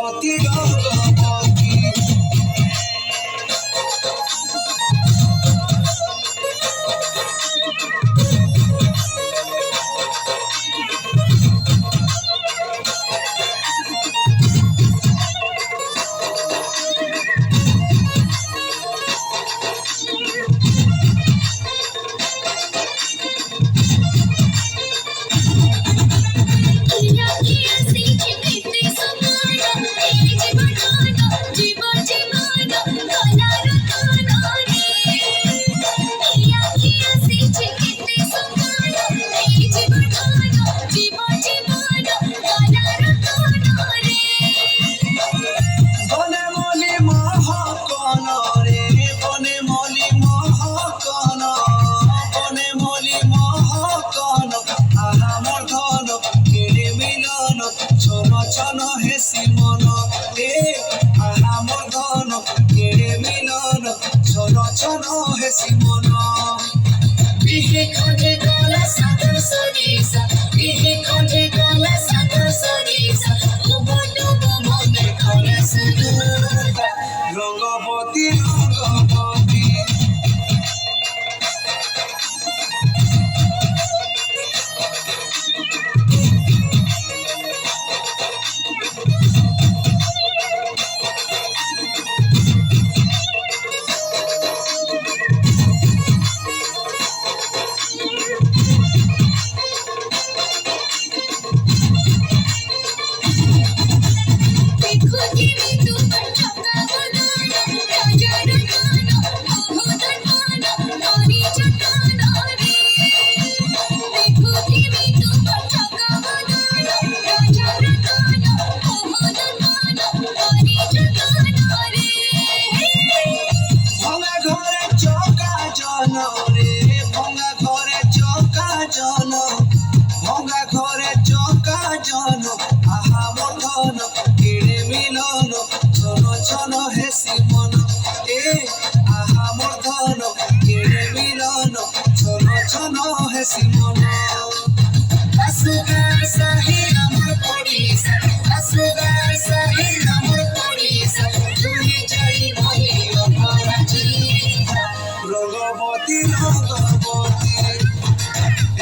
রঙ্গবতী রঙ্গবতী ছন হেসি মন আমার ধন কেড়ে মিলন ছন ছন হেসি মন বিহে কণ্ঠে গলা সাধু সরিষা বিহে কণ্ঠে গলা সাধু সরিষা মনে খরে শুধু রঙ্গবতী রঙ্গবতী ভঙ্গা ঘরে চকা জন আহা মন কেড়ে মিলন ছন ছন হেসি মন আহা মন কেড়ে মিলন ছন ছন হেসি মন আসুগার সাহে আমার পড়িসা আসুগার সাহে আমার পড়িসা তুই যাই বলি অপরাধী রঙ্গবতী রঙ্গবতী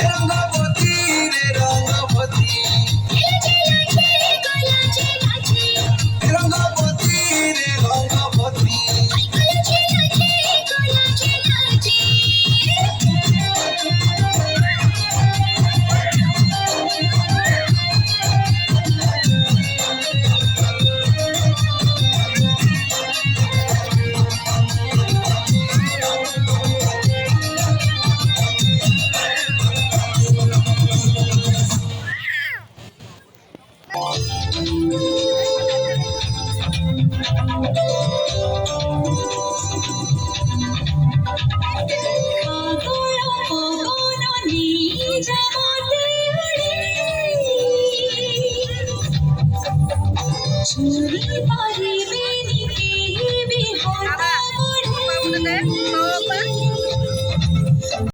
রঙ্গবতী রে রঙ্গবতী রঙ্গবতী রে রঙ্গবতী চুরি পারিবে